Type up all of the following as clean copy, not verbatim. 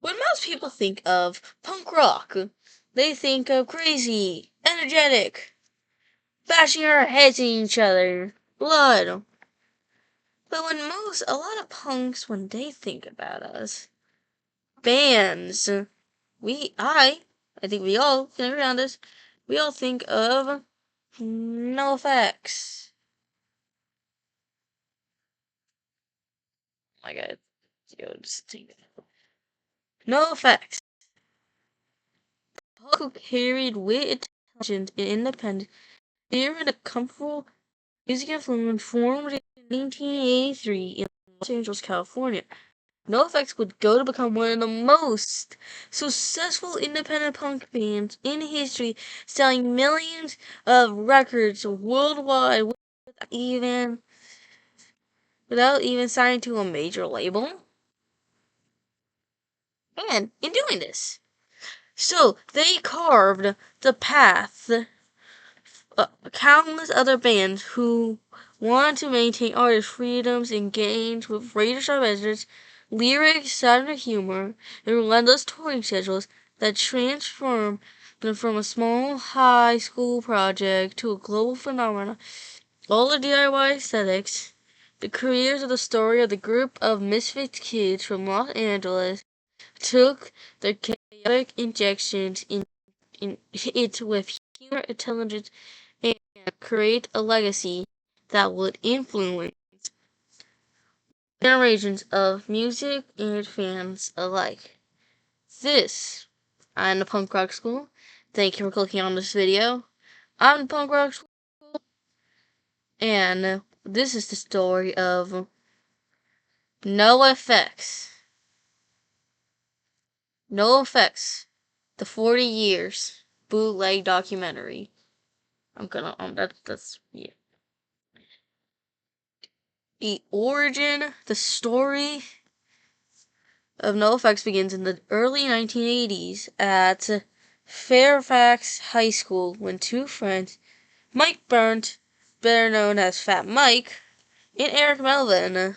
When most people think of punk rock, they think of crazy, energetic, bashing our heads in each other, blood. But a lot of punks, when they think about us, bands, I think we all can agree on this, we all think of NOFX. Oh my god, just think NOFX. Punk who carried wit, intelligence, and independence. They were a comfortable music influence formed in 1983 in Los Angeles, California. NoFX would go to become one of the most successful independent punk bands in history, selling millions of records worldwide without even signing to a major label. And in doing this, so they carved the path countless other bands who wanted to maintain artist freedoms and gains with razor sharp edges, lyrics, Saturday humor, and relentless touring schedules that transformed them from a small high school project to a global phenomenon. All the DIY aesthetics, the careers of the story of the group of misfit kids from Los Angeles took their chaotic injections in it with humor, intelligence, and create a legacy that would influence generations of music and fans alike. I'm the Punk Rock School. Thank you for clicking on this video. I'm the Punk Rock School, and this is the story of NoFX. NoFX, the 40 years bootleg documentary. Yeah. The story of NoFX begins in the early 1980s at Fairfax High School when two friends, Mike Burnt, better known as Fat Mike, and Eric Melvin,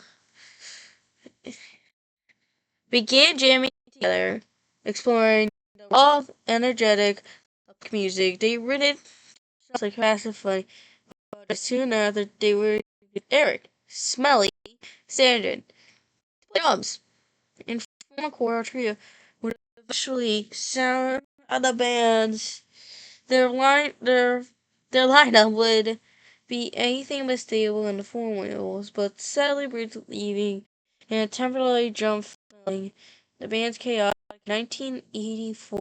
began jamming together, exploring the raw, energetic music. They written like fast and funny, but soon after they were Eric, Smelly, Sandrin, drums, and form a choral trio would eventually sound out the band's their lineup would be anything but stable in the formulas, but sadly briefly leaving and temporarily jump filling the band's chaotic 1984.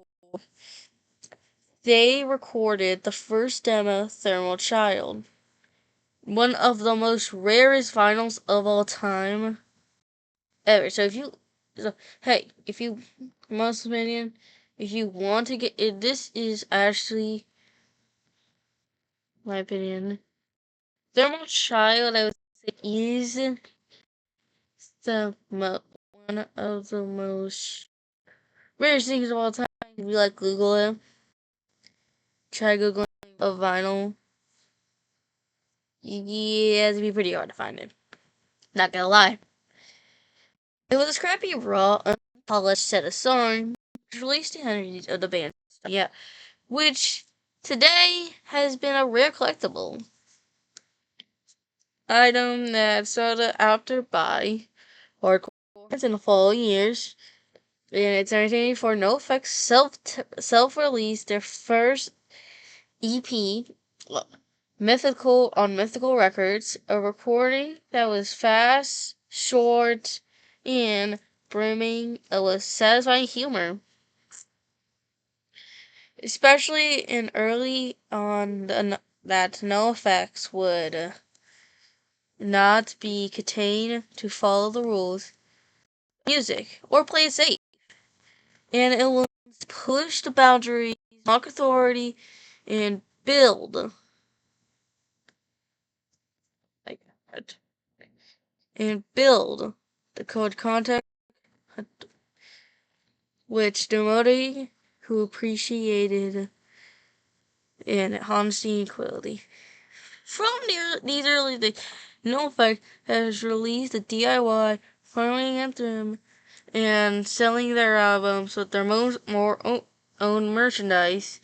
They recorded the first demo, Thermal Child, one of the most rarest vinyls of all time ever. If you, most opinion, if you want to get it, this is actually, my opinion, Thermal Child, I would say, is one of the most rarest things of all time. If you Google it, try Googling a vinyl. Yeah, it'd be pretty hard to find it. Not gonna lie. It was a scrappy, raw, unpolished set of songs which released the energies of the band. Yeah, which today has been a rare collectible item that sought out to buy hardcore in the following years. In its 1984, NoFX self-released their first EP, Mythical Records, a recording that was fast, short, and brimming with satisfying humor. Especially in early on that NoFX would not be contained to follow the rules of music or play it safe. And it will push the boundaries, mock authority, and build the code contact which demoted who appreciated and honesty and equality. From these early days, NoFX has released the DIY farming anthem and selling their albums with their own merchandise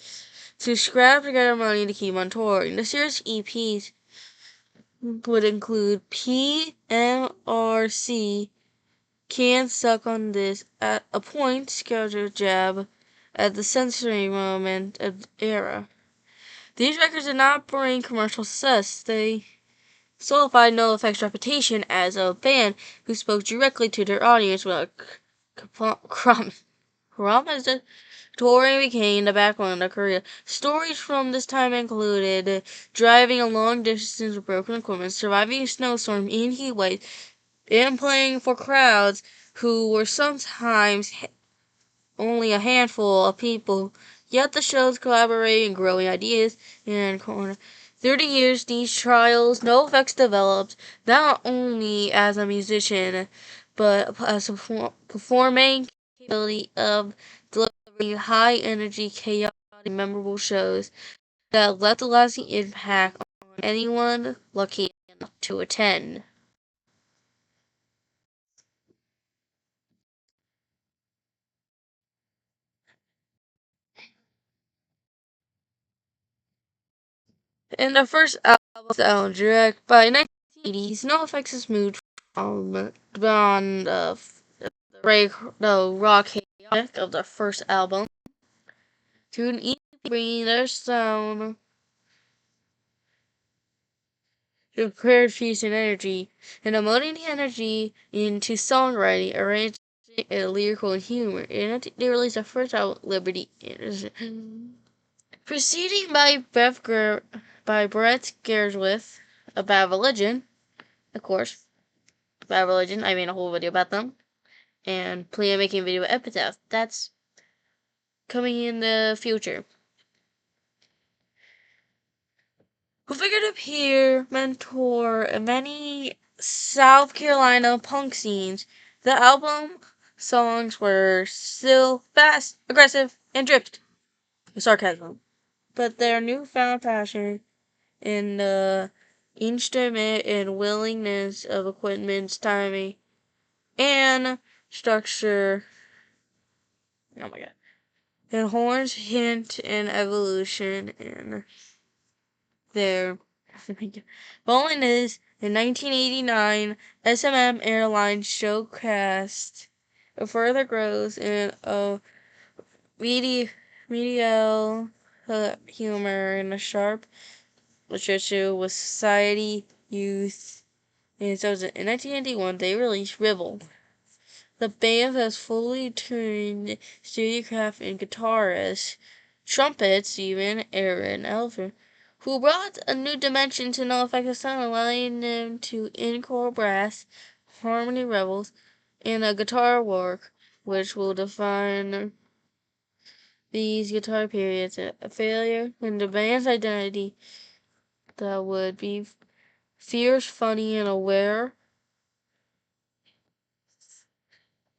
to scrap together money to keep on touring. The series EPs would include PMRC, Can't Suck on This, At a Point, Scheduled Jab, at the Censoring Moment of the era. These records did not bring commercial success. They solidified NOFX reputation as a band who spoke directly to their audience without promise. Touring became the backbone of their career. Stories from this time included driving a long distance with broken equipment, surviving a snowstorm in heat waves, and playing for crowds who were sometimes only a handful of people. Yet the shows collaborating, growing ideas, and 30 years these trials, NoFX developed not only as a musician, but as a performing capability of delivering high energy, chaotic, memorable shows that left a lasting impact on anyone lucky enough to attend. In their first album, Soundtrack, by 1980s, NoFX moved from beyond the rock chaotic of their first album to an EP bringing their sound to create peace and energy, and emoting the energy into songwriting, arranging, and lyrical and humor. And they released their first album, Liberty. Preceding by Brett Gerswith, A Bad Religion, of course. Bad Religion, I made a whole video about them. And plan on making a video about Epitaph. That's coming in the future. Who figured to appear, mentor many South Carolina punk scenes. The album songs were still fast, aggressive, and dripped with sarcasm. But their newfound passion in the instrument and willingness of equipment's timing and structure. Oh my god. And horns hint and evolution in their following is in 1989 SMM Airlines showcased a further growth in a medial humor and a sharp literature with society, youth, and so in 1991 they released Ribble. The band has fully turned studiocraft and guitarist, trumpets even, Aaron Elver, who brought a new dimension to NoFX sound, allowing them to encore brass, harmony revels, and a guitar work, which will define these guitar periods. A failure in the band's identity that would be fierce, funny, and aware,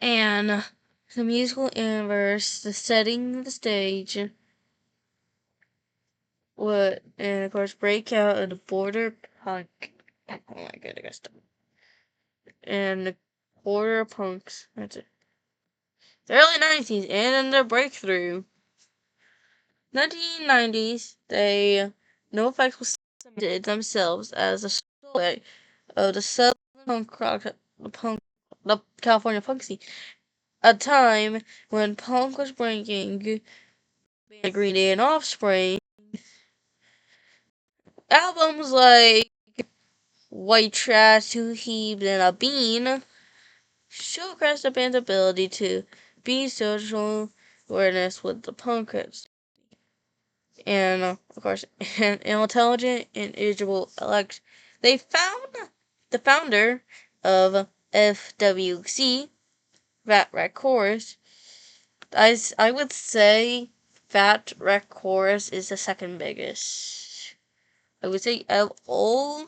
and the musical inverse, the setting the stage, would, and of course, break out of the border punk. Oh my goodness. And the border punks. That's it. The early 90s, and then their breakthrough. 1990s, they, NoFX was submitted themselves as a silhouette of the southern the California punk scene. A time when punk was breaking Green Day and Offspring. Albums like White Trash, Two Heaves, and A Bean showcase the band's ability to be social awareness with the punkers. And, of course, an intelligent and irritable elect. They found the founder of FWC, Fat Rat Chorus. I would say Fat Rat Chorus is the second biggest. I would say of all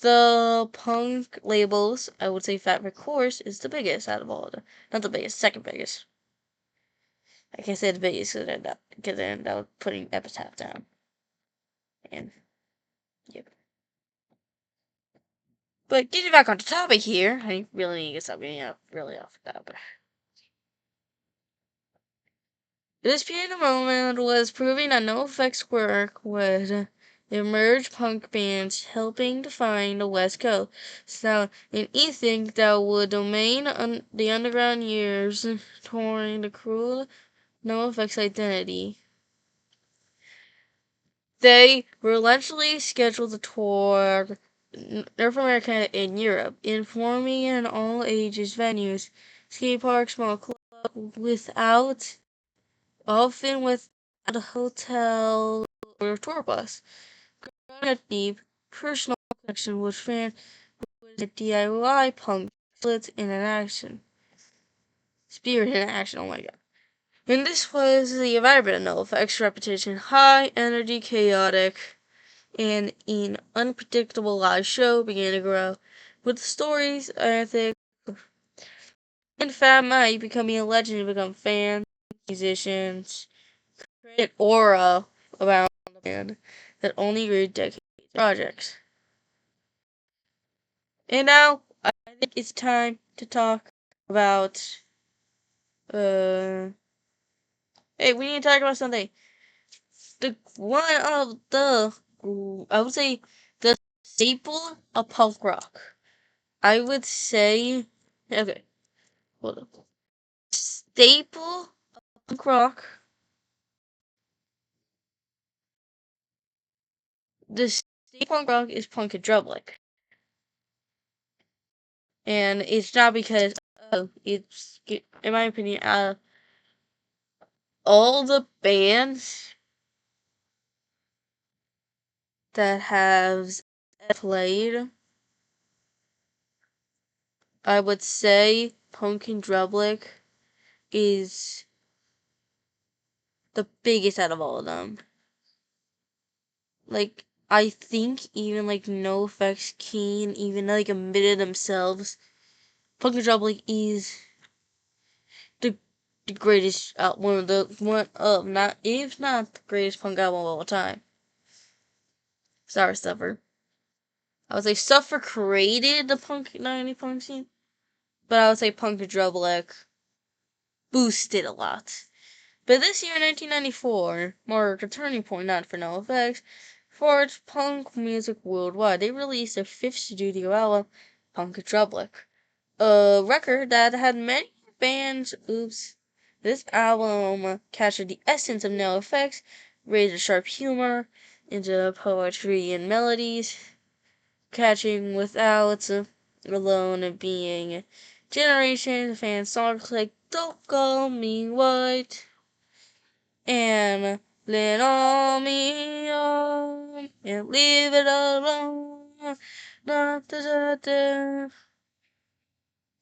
the punk labels, I would say Fat Rat Chorus is the biggest out of all of them. Not the biggest, second biggest. I can't say the biggest because then I was putting Epitaph down. And, yep. But getting back on the topic here, I really need to stop getting up really off the topic. This piano moment was proving that NOFX work would emerge punk bands helping define the West Coast sound and anything that would domain the underground years touring the cruel NOFX identity. They relentlessly scheduled the tour North America and Europe, informing in all ages venues, skate parks, small clubs, often without a hotel or tour bus. A deep personal connection with fans with DIY punk spirit in action. Oh my god. And this was the environment of NOFX repetition, high energy, chaotic, and an unpredictable live show began to grow. With the stories, I think, and Fat Mike becoming a legend to become fans, musicians, create an aura around the band that only grew decades of projects. And now, I think it's time to talk about, hey, we need to talk about something. I would say, the staple of punk rock. I would say, okay, hold on. Staple of punk rock. The staple punk rock is punk and Drublic. And it's not because, it's, in my opinion, all the bands that have played, I would say punk and Drublic is the biggest out of all of them. Like, I think even like NoFX Keen even like admitted themselves, punk and Drublic is the greatest one of not if not the greatest punk album of all time. Sorry, Suffer. I would say Suffer created the punk 90 punk scene, but I would say Punk and Drublic boosted a lot. But this year, 1994, marked a turning point not for NoFX, for its punk music worldwide. They released their fifth studio album, Punk and Drublic, a record that had many bands. This album captured the essence of NoFX, razor sharp humor into poetry and melodies, catching without alone being generation fan songs like Don't Call Me White and Let On Me On and Leave It Alone. Da, da, da, da.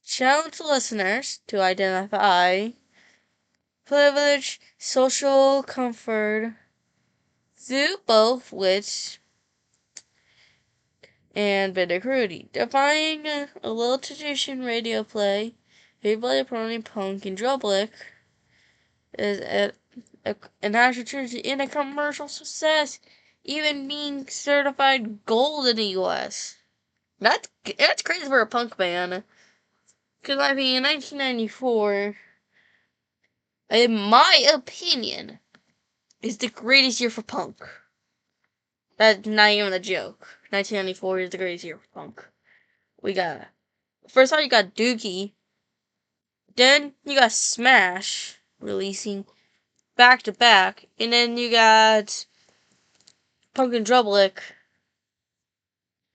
Challenge listeners to identify privilege, social comfort, through both wits and bitter cruelty. Defying a little tradition radio play, people promoting punk and Drublic is an opportunity in a commercial success, even being certified gold in the U.S. That's crazy for a punk band. Because, I mean, in 1994, in my opinion, is the greatest year for punk. That's not even a joke. 1994 is the greatest year for punk. We got, first off, you got Dookie. Then you got Smash releasing back to back. And then you got Punk and Drublic,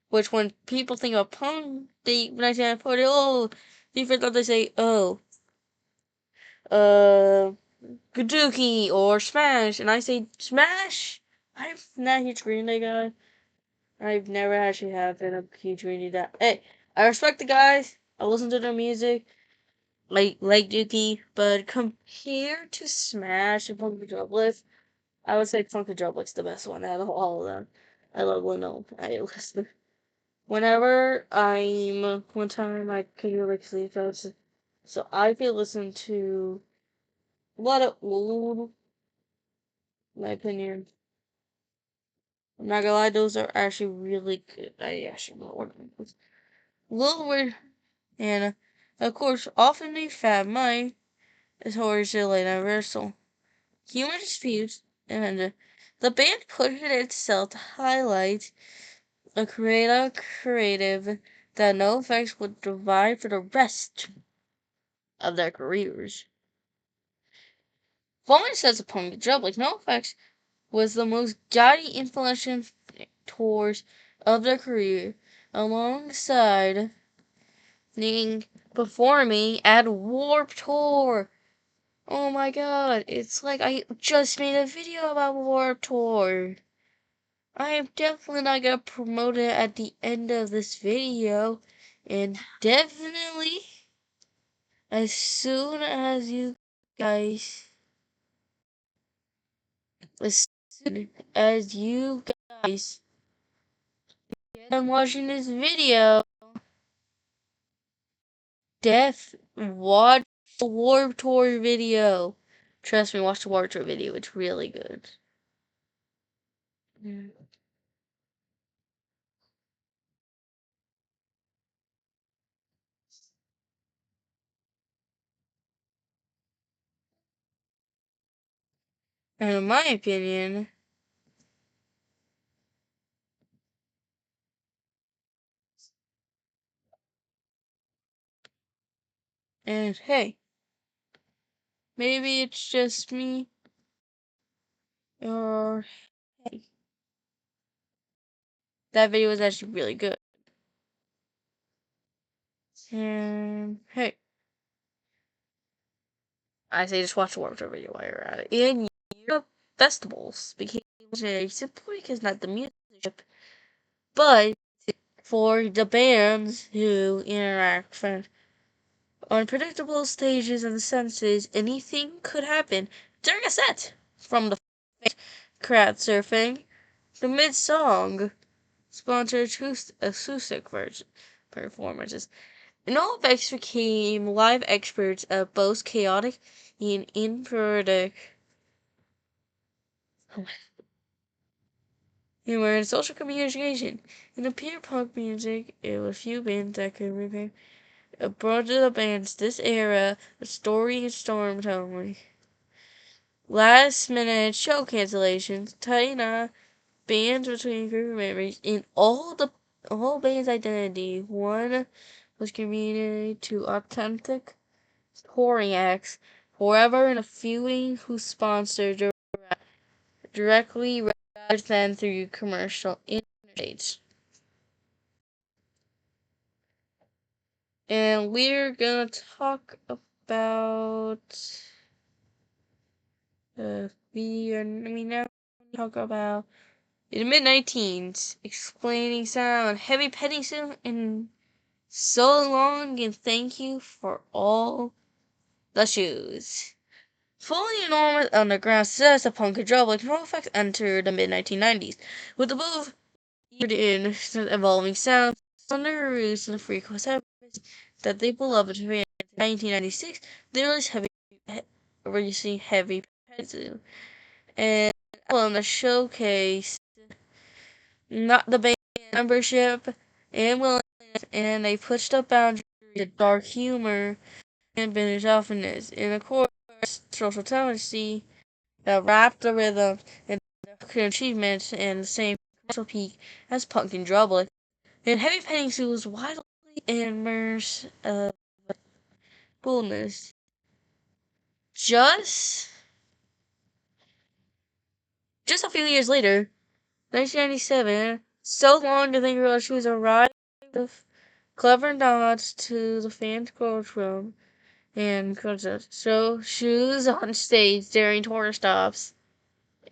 which when people think of punk, they, 1994, they first thought they say, oh, uh, Dookie or Smash. And I say, Smash? I'm not a huge Green Day guy. I've never actually have been a huge Green Day guy. Hey, I respect the guys. I listen to their music. Like Dookie, but compared to Smash and Punk Drublic, I would say Punk Drublic's the best one out of all of them. I love Lino. I listen. One time I couldn't really sleep, so I could listen to a lot of old, in my opinion. I'm not gonna lie, those are actually really good. I actually know what it is. Little Weird, and of course, often the Fat Mike is horizontally universal. Human disputes, and the band pushed itself to highlight a creative that NOFX would provide for the rest of their careers. Following says upon the Drublic, NOFX was the most guiding influential tours of their career, alongside performing at Warped Tour. Oh my god, it's like I just made a video about Warped Tour. I am definitely not gonna promote it at the end of this video, and definitely as soon as you guys, as soon as you guys get done watching this video, watch the Warped Tour video. Trust me, watch the Warped Tour video. It's really good. Mm. And in my opinion, and hey, maybe it's just me, or hey, that video was actually really good. And hey, I say just watch the Warped Tour video while you're at it. In Europe, festivals became simply because not the music, but for the bands who interact with unpredictable stages and senses, anything could happen during a set. From the crowd surfing, the mid-song, sponsored acoustic version performances. NOFX became live experts of both chaotic and imperfect humor and social communication. In the pure punk music, it was few bands that could repair brought to the bands this era of story and storytelling. Last minute show cancellations, tighten up bands between group members, and all band's identity. One was committed to authentic touring acts, forever in a feeling who sponsored directly rather than through commercial interface. And we're gonna talk about we now talk about in the mid-19s, explaining sound, heavy petting soon, and so long, and thank you for all the shoes. Fully enormous underground success of punk and Drublic, NOFX entered the mid-1990s with the move in evolving sounds, thunder roots, and frequent habits that they beloved fans. In 1996, they releasing heavy petting and album that showcased not the band membership and willingness, and they pushed up boundaries of dark humor and binge ofteness, and of course, social tendency that wrapped the rhythm and the achievements and the same commercial peak as punk and Drublic. And heavy petting suit was widely immersed boldness. Just just a few years later, 1997, so long to think about she was arrived with clever nods to the fans' courtroom and show shoes on stage during tour stops,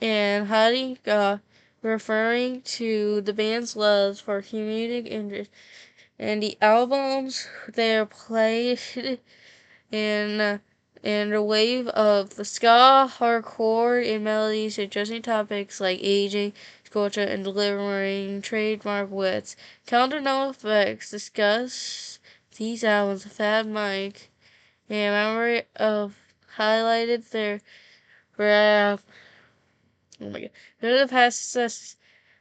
and hiding, referring to the band's love for comedic interest and the albums they played in a wave of the ska, hardcore, and melodies addressing topics like aging, culture, and delivering trademark wits. Counter NOFX discuss these albums with Fat Mike in memory of highlighted their rap. Oh my god. Not the past successes,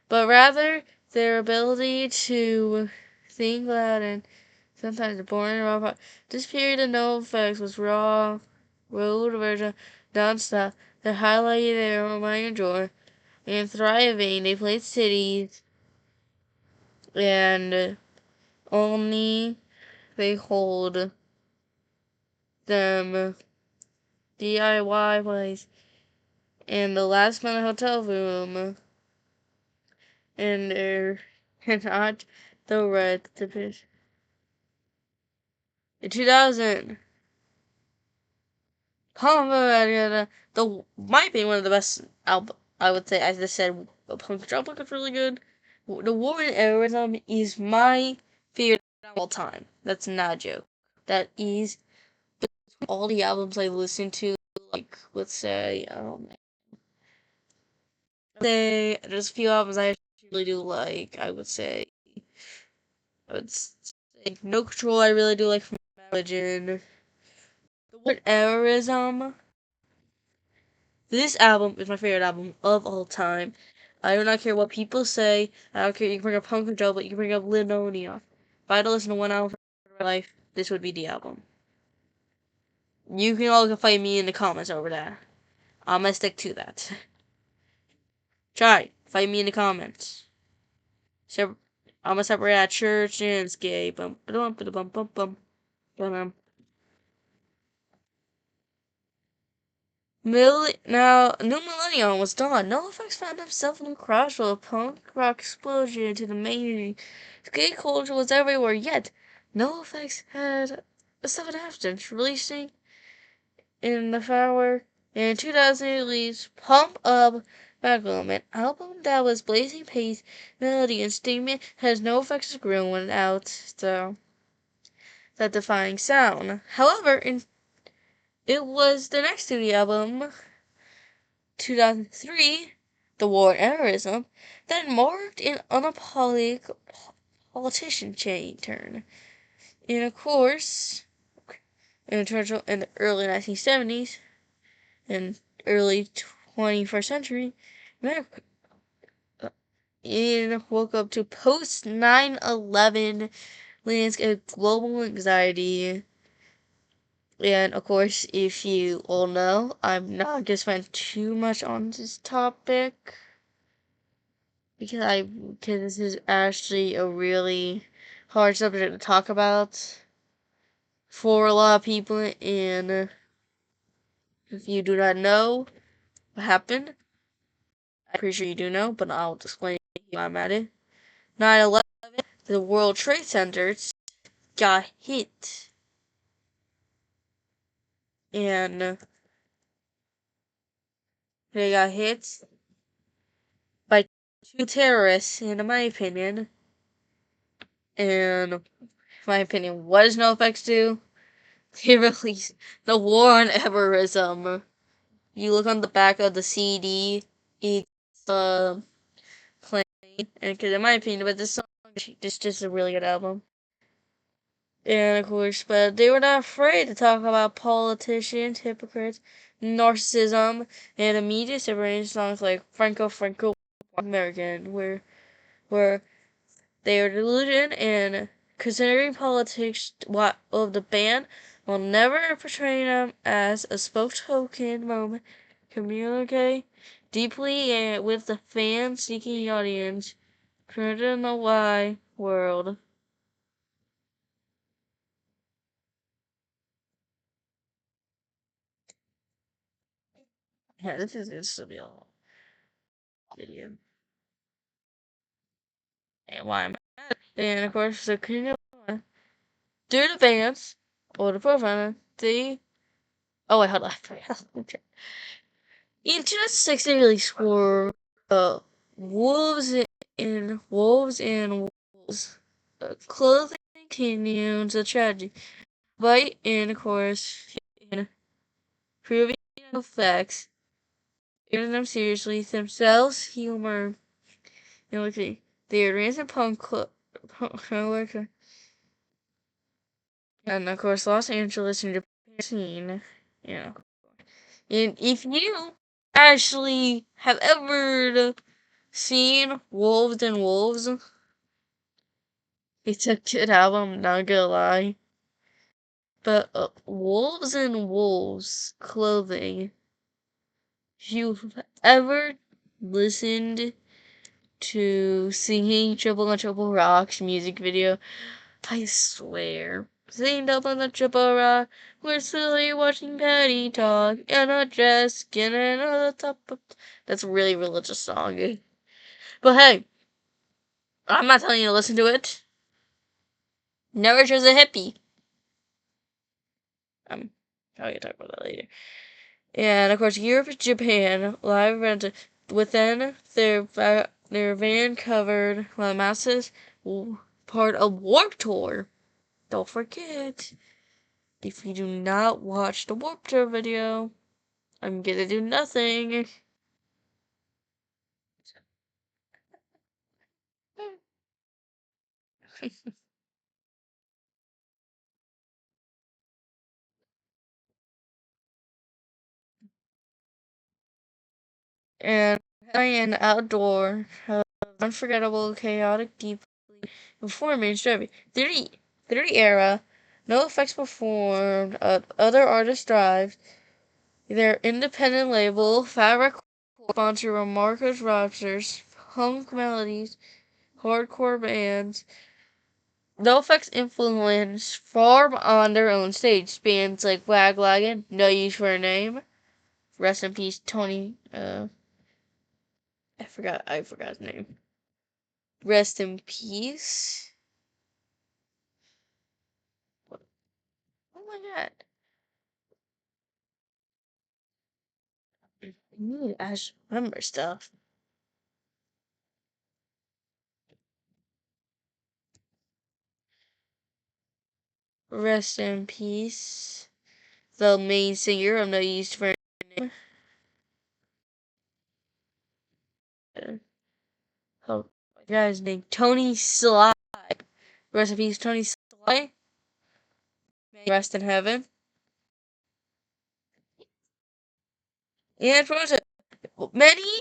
but rather their ability to think loud and sometimes boring raw pop. This period of NOFX was raw, road version, non-stop. They highlighted their minor joy and thriving. They played cities and only they hold them DIY place in the last minute hotel room and they're not the red division. In 2000, the might be one of the best album. I would say, as I said, Punk Drublic is really good. The War in Arizona is my favorite of all time. That's not a joke. That is all the albums I listen to. Like, let's say, there's a few albums I really do like. I would say No Control. I really do like from Religion. The War in Arizona. This album is my favorite album of all time. I do not care what people say. I don't care. You can bring up Punk and Joe, but you can bring up Linonia. If I had to listen to one album for my life, this would be the album. You can all fight me in the comments over that. I'm gonna stick to that. Try. Fight me in the comments. I'm gonna separate out church and skate. Bum, bum, bum, bum, bum, bum, bum. Now, New Millennium was done. NoFX found himself in a crossroad of punk rock explosion into the mainstream. Skate culture was everywhere, yet NoFX had a sudden absence, releasing in the firework in 2008 released Pump Up Magnum, an album that was blazing pace, melody, and statement, has NoFX's grown without that defying sound. However, it was the next studio album 2003, The War on Terrorism, that marked an unapologetic politician turn. And of course, in the early 1970s and early 21st century, America woke up to post 9/11 landscape global anxiety. And of course, if you all know, I'm not going to spend too much on this topic. Because this is actually a really hard subject to talk about for a lot of people, and if you do not know what happened, I'm pretty sure you do know, but I'll explain why I'm at it. 9/11, the World Trade Centers got hit, and they got hit by two terrorists, in my opinion. And in my opinion, what does NoFX do? They released the War on Terrorism. You look on the back of the CD, it's playing, and because in my opinion, but this song is just a really good album. And of course, but they were not afraid to talk about politicians, hypocrites, narcissism, and the media separating songs like Franco American, where they are delusion and considering politics of the band will never portray them as a spokesperson moment. Communicate deeply and with the fan-seeking audience created in the wide world. Yeah, this is to be a video. And why am I? And of course, the king of through the bands or the profile, the oh wait, hold on. In 2006, they released for Wolves and Wolves. Clothing continues the tragedy. But, and of course, in proving effects, taking them seriously, themselves, humor, and let's see, they are Rancid punk worker. And of course, Los Angeles and Japan scene, yeah. And if you actually have ever seen Wolves and Wolves, It's a good album, not gonna lie. But Wolves and Wolves Clothing. If you've ever listened to Singing Triple on Triple Rock's music video, I swear. Singing Double on the Triple Rock, we're slowly watching Patty talk, and a dress getting on the top of... That's a really religious song. But hey, I'm not telling you to listen to it. Never chose a hippie. I'm probably gonna talk about that later. And of course, Europe and Japan live rented within their van covered masses part of Warp Tour. Don't forget, if you do not watch the Warp Tour video, I'm gonna do nothing. And an outdoor, unforgettable, chaotic, deeply performance driven 30 era. NOFX performed other artists' drives. Their independent label, Fat Records, sponsored Remarkable Rosters, punk melodies, hardcore bands. NoFX influence far on their own stage. Bands like Wagwagon, No Use for a Name, rest in peace, Tony. I forgot his name. Rest in peace. Oh my god. I need to actually remember stuff. Rest in peace. The main singer of No Use for a Name. Oh, my guy's name, Tony Sly. Rest in peace, Tony Sly. May rest in heaven. And for many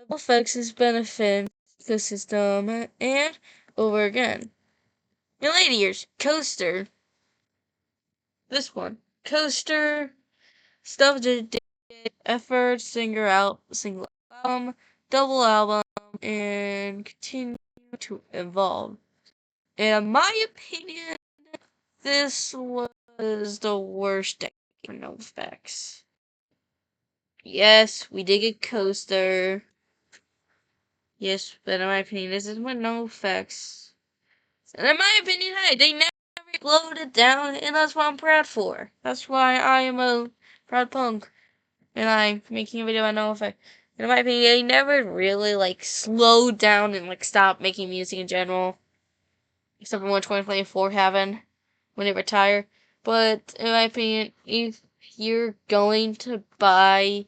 effects has benefited the system and over again. In later years, Coaster. This one. Coaster. Stuff did effort, single album, double album, and continue to evolve. And in my opinion, this was the worst decade for NoFX. Yes, we did get Coaster. Yes, but in my opinion, this is with NoFX. And in my opinion, hey, they never slowed it down, and that's what I'm proud for. That's why I am a proud punk, and I'm making a video on NoFX. And in my opinion, they never really, slowed down and, stopped making music in general. Except for when 2024 happened, when they retire. But, in my opinion, if you're going to buy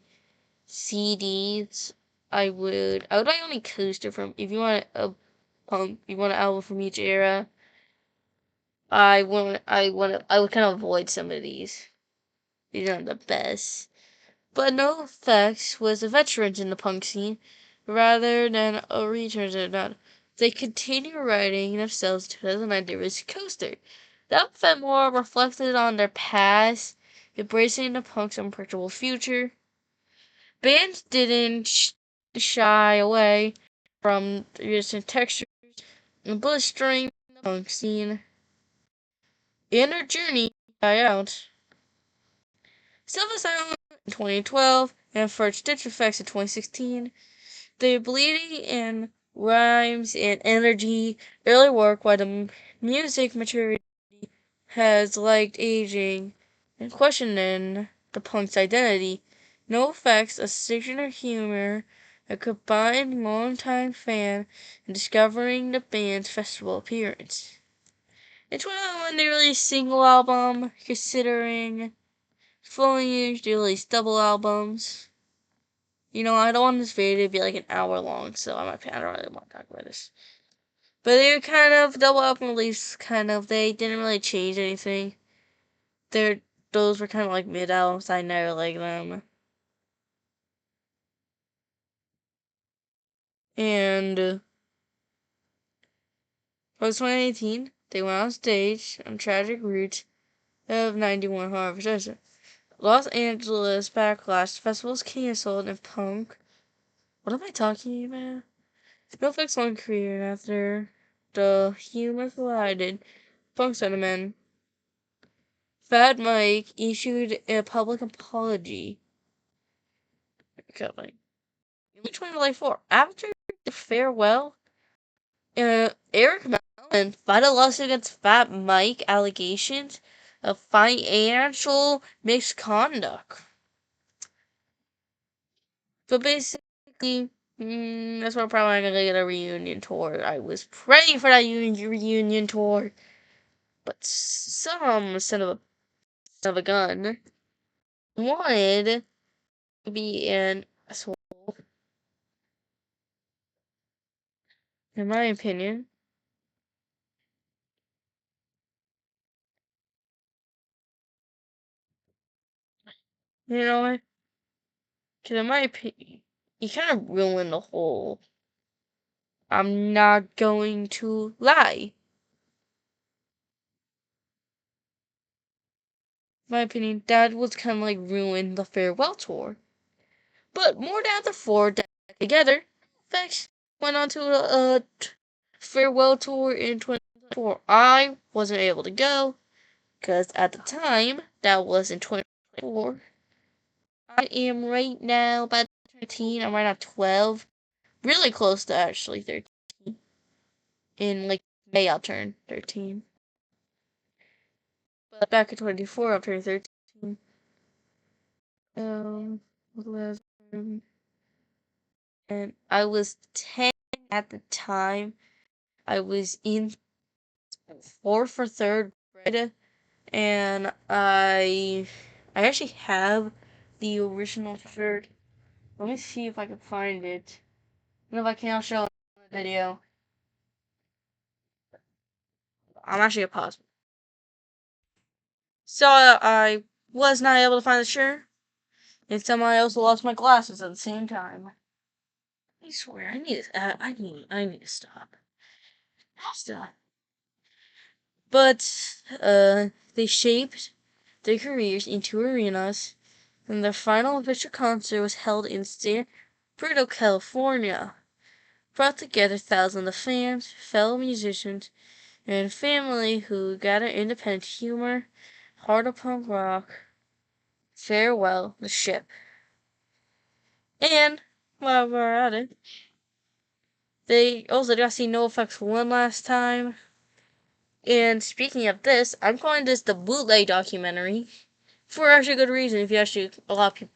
CDs, I would buy only Coaster from, if you want you want an album from each era, I would kind of avoid some of these. These aren't the best. But NoFX was a veteran in the punk scene rather than a return. They continue writing themselves in 2009 there was Coaster. That felt more reflected on their past, embracing the punk's unpredictable future. Bands didn't shy away from using textures and blistering the punk scene. In their journey die out. Self-Asylum in 2012 and First Stitch Effects in 2016. The bleeding in rhymes and energy, early work by the music maturity has liked aging and questioning the punk's identity. NoFX, a signature humor, a combined longtime fan and discovering the band's festival appearance. It's when they released single album, considering fully usually release double albums. I don't want this video to be like an hour long, so I don't really want to talk about this. But they were kind of double album release, they didn't really change anything. Those were kind of like mid albums. I never liked them. And Post 2018, they went on stage on Tragic Route of 91 Harvard. Los Angeles Backlash Festival's canceled and Punk. What am I talking about? NOFX long career after the humor collided. Punk sentiment. Fat Mike issued a public apology. Okay, in 2024, after the farewell, Eric Mellon filed a lawsuit against Fat Mike allegations of financial misconduct. But basically, that's why I'm probably not gonna get a reunion tour. I was praying for that reunion tour, but some son of a gun wanted to be an asshole, in my opinion. You know what? Because in my opinion, you kind of ruined the whole. I'm not going to lie. In my opinion, that was kind of like ruined the farewell tour. But more than the four together, Facts went on to a farewell tour in 2024. I wasn't able to go because at the time, that was in 2024. I am right now about 13. I'm right now 12. Really close to actually 13. In like May, I'll turn 13. But back in 24, I'm turning 13. What was and I was 10 at the time. I was in fourth or third grade, and I actually have the original shirt. Let me see if I can find it. And if I can, I'll show it in the video. I'm actually a pause. So I was not able to find the shirt, and somehow I also lost my glasses at the same time. I swear, I need to stop. Stop. But they shaped their careers into arenas, and their final official concert was held in San Bernardino, California. Brought together thousands of fans, fellow musicians, and family who gathered independent humor, hard punk rock, farewell the ship. And while we're at it, they also got to see NOFX one last time. And speaking of this, I'm calling this the bootleg documentary for actually good reason. If you actually, a lot of people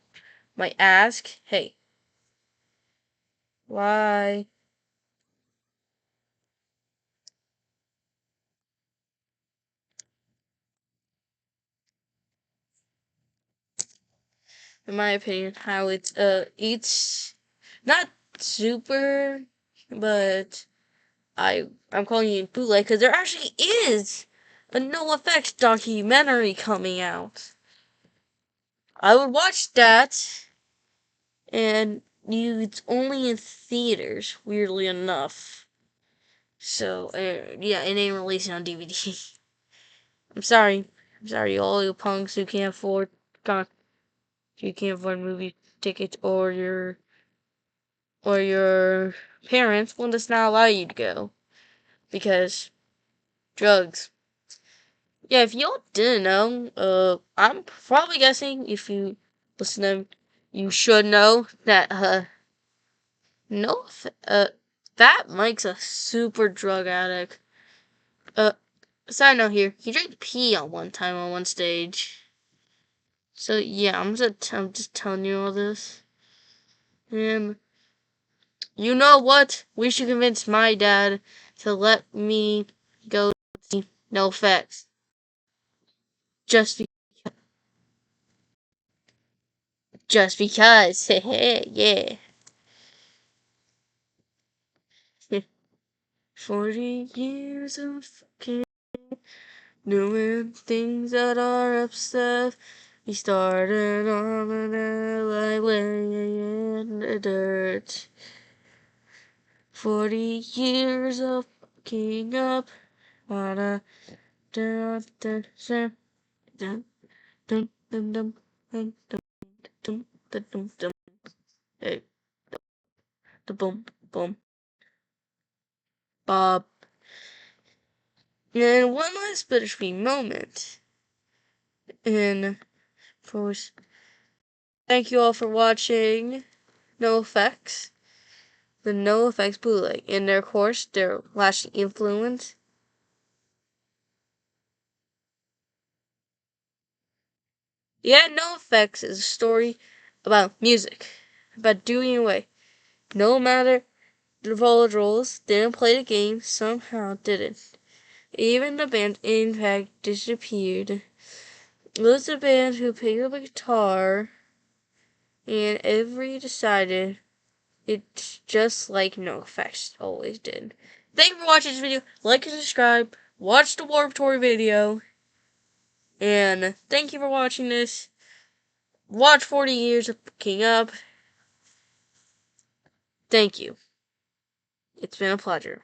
might ask, hey, why? In my opinion, how it's not super, but I'm calling it bootleg because there actually is a NOFX documentary coming out. I would watch that, and it's only in theaters, weirdly enough. So, yeah, it ain't releasing on DVD. I'm sorry. I'm sorry, all you punks who can't afford you can't afford movie tickets or your parents will just not allow you to go because drugs. Yeah, if y'all didn't know, I'm probably guessing if you listen to them, you should know that no, that Mike's a super drug addict. Uh, Side note here, he drank pee on one time on one stage. So yeah, I'm just telling you all this. And you know what? We should convince my dad to let me go see NOFX. Just just because. Yeah. 40 years of fucking doing things that are upset. We started on an like laying in the dirt. 40 years of King up. Da da da da da dum dum dum dum dum dum dum dum. Hey, the boom boom. Bob. And one last bittersweet moment. And of course, thank you all for watching NOFX, the NOFX bootleg, and their course, their lasting influence. Yeah, NOFX is a story about music, about doing away. No matter the roles didn't play the game, somehow didn't. Even the band Impact disappeared. It was a band who picked up a guitar and every decided it's just like NOFX always did. Thank you for watching this video. Like and subscribe. Watch the Warped Tour video. And thank you for watching this. Watch 40 Years of King Up. Thank you. It's been a pleasure.